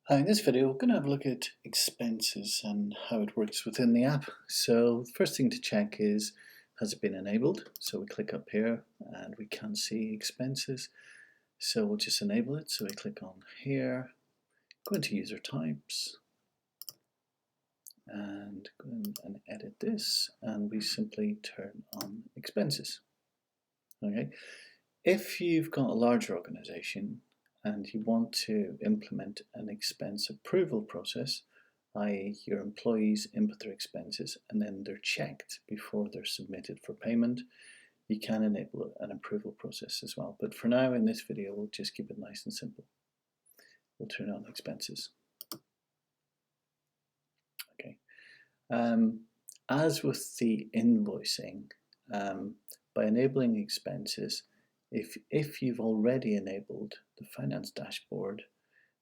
Hi, in this video we're going to have a look at expenses and how it works within the app. So the first thing to check is, has it been enabled? So we click up here and we can't see expenses. So we'll just enable it. So we click on here, go into user types and go in and edit this, and we simply turn on expenses. Okay. If you've got a larger organization and you want to implement an expense approval process, i.e. your employees input their expenses and then they're checked before they're submitted for payment, you can enable an approval process as well. But for now, in this video, we'll just keep it nice and simple. We'll turn on expenses. Okay. As with the invoicing, by enabling expenses, if you've already enabled the finance dashboard,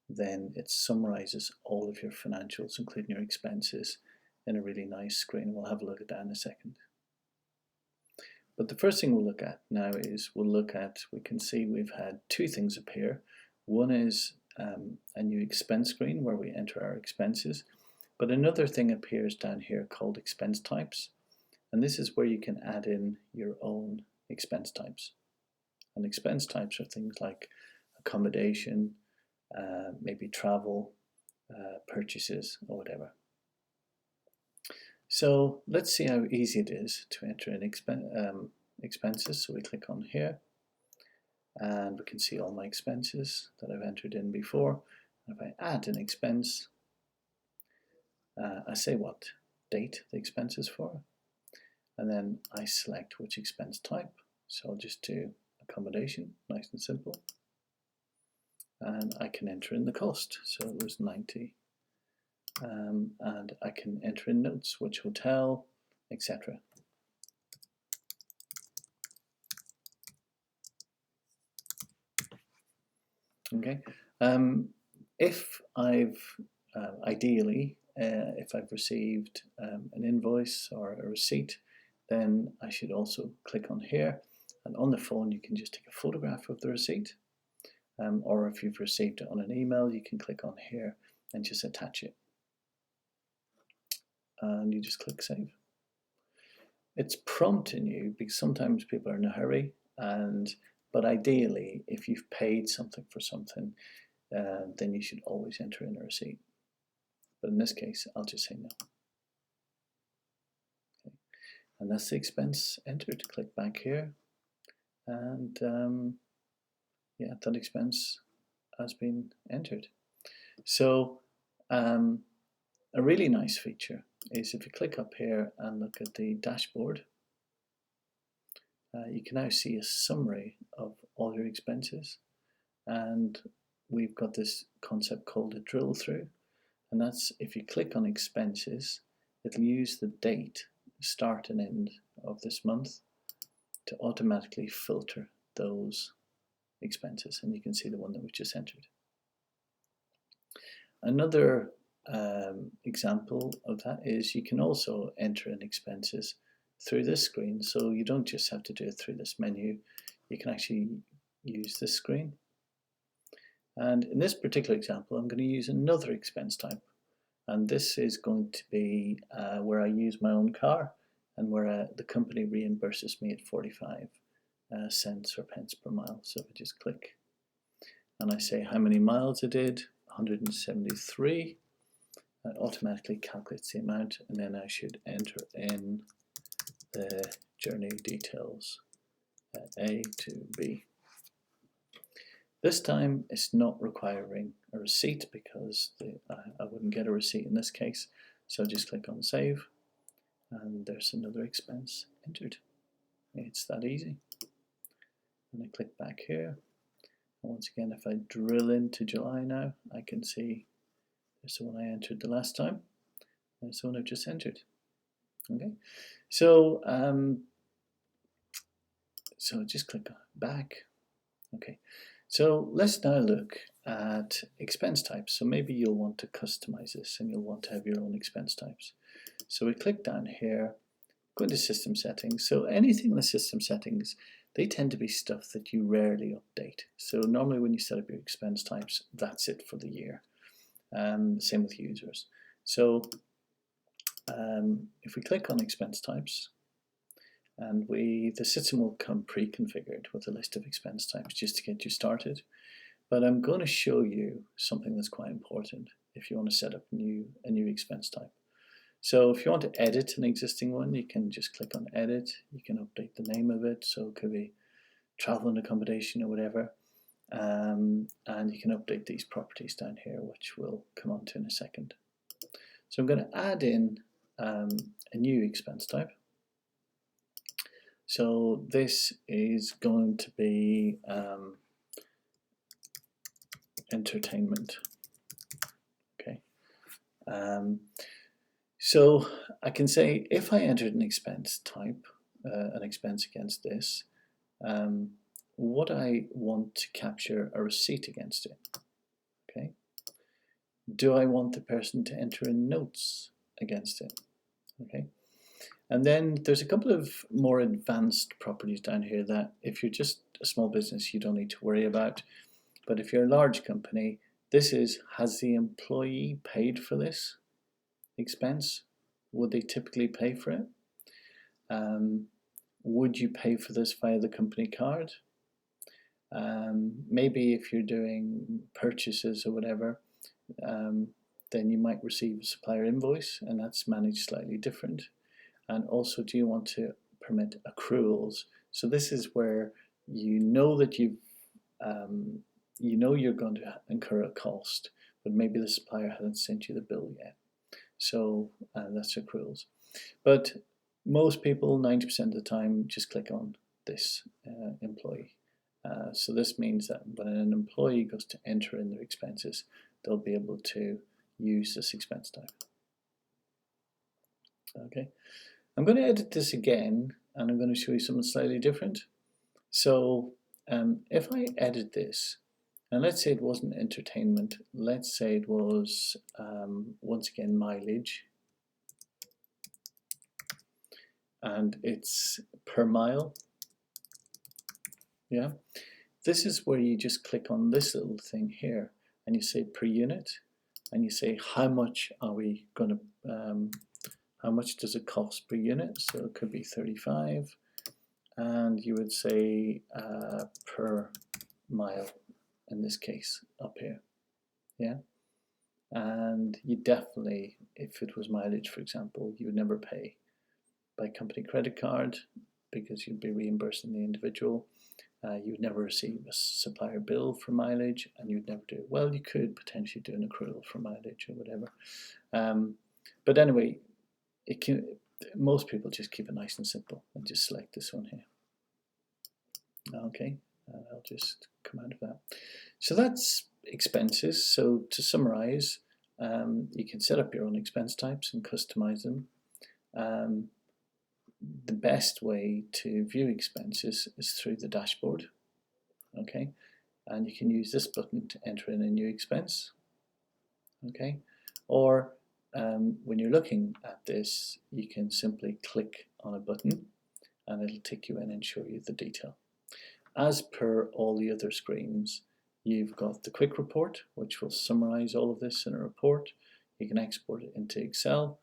then it summarizes all of your financials, including your expenses, in a really nice screen. We'll have a look at that in a second. But the first thing we'll look at now is we can see we've had two things appear. One is a new expense screen where we enter our expenses, but another thing appears down here called expense types. And this is where you can add in your own expense types. And expense types are things like accommodation, maybe travel, purchases, or whatever. So let's see how easy it is to enter in expenses. So we click on here, and we can see all my expenses that I've entered in before. And if I add an expense, I say what date the expense is for, and then I select which expense type. So I'll just do accommodation, nice and simple. And I can enter in the cost, so it was 90. And I can enter in notes, which hotel, etc. Okay. If I've ideally, if I've received an invoice or a receipt, then I should also click on here, and on the phone you can just take a photograph of the receipt, or if you've received it on an email, you can click on here and just attach it, and you just click save. It's prompting you because sometimes people are in a hurry, but ideally if you've paid something for something, then you should always enter in a receipt. But in this case, I'll just say no. Okay. And that's the expense entered. Click back here, and yeah, that expense has been entered. So a really nice feature is if you click up here and look at the dashboard, you can now see a summary of all your expenses, and we've got this concept called a drill through, and that's if you click on expenses, it'll use the date, start and end of this month, to automatically filter those expenses, and you can see the one that we've just entered. Another example of that is you can also enter in expenses through this screen, so you don't just have to do it through this menu, you can actually use this screen. And in this particular example, I'm going to use another expense type, and this is going to be where I use my own car and where the company reimburses me at 45 cents or pence per mile. So if I just click and I say how many miles I did, 173, it automatically calculates the amount, and then I should enter in the journey details, A to B. This time it's not requiring a receipt because I wouldn't get a receipt in this case, so just click on save, and there's another expense entered. It's that easy. And I click back here, and once again if I drill into July now, I can see there's the one I entered the last time, and there's the one I've just entered. Okay, so just click back. Okay, so let's now look at expense types. So maybe you'll want to customize this and you'll want to have your own expense types. So we click down here, go into system settings. So anything in the system settings, they tend to be stuff that you rarely update. So normally when you set up your expense types, that's it for the year. Same with users. So if we click on expense types, and the system will come pre-configured with a list of expense types just to get you started. But I'm going to show you something that's quite important if you want to set up a new expense type. So if you want to edit an existing one, you can just click on edit. You can update the name of it, so it could be travel and accommodation or whatever. And you can update these properties down here, which we'll come on to in a second. So I'm going to add in a new expense type. So this is going to be entertainment. Okay. So I can say if I entered an expense type, an expense against this, what I want to capture a receipt against it. Okay. Do I want the person to enter in notes against it? Okay. And then there's a couple of more advanced properties down here that if you're just a small business, you don't need to worry about. But if you're a large company, this is, has the employee paid for this expense? Would they typically pay for it? Would you pay for this via the company card? Maybe if you're doing purchases or whatever, then you might receive a supplier invoice, and that's managed slightly different. And also, do you want to permit accruals? So this is where you know that you're going to incur a cost, but maybe the supplier hasn't sent you the bill yet. So that's accruals. But most people, 90% of the time, just click on this employee. So this means that when an employee goes to enter in their expenses, they'll be able to use this expense type. Okay, I'm going to edit this again, and I'm going to show you something slightly different. So if I edit this, and let's say it wasn't entertainment, let's say it was, once again, mileage, and it's per mile. Yeah, this is where you just click on this little thing here, and you say per unit, and you say how much are we going to, how much does it cost per unit? So it could be 35, and you would say per mile in this case up here. Yeah, and you definitely, if it was mileage, for example, you would never pay by company credit card because you'd be reimbursing the individual. You would never receive a supplier bill for mileage, and you'd never do, well, you could potentially do an accrual for mileage or whatever. But anyway, most people just keep it nice and simple and just select this one here. Okay, I'll just come out of that. So that's expenses. So to summarize, you can set up your own expense types and customize them. The best way to view expenses is through the dashboard. Okay, and you can use this button to enter in a new expense. Okay, or when you're looking at this, you can simply click on a button and it'll take you in and show you the detail. As per all the other screens, you've got the quick report, which will summarize all of this in a report. You can export it into Excel,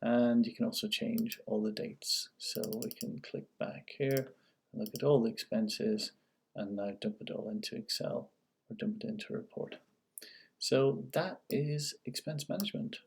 and you can also change all the dates. So we can click back here and look at all the expenses and now dump it all into Excel or dump it into a report. So that is expense management.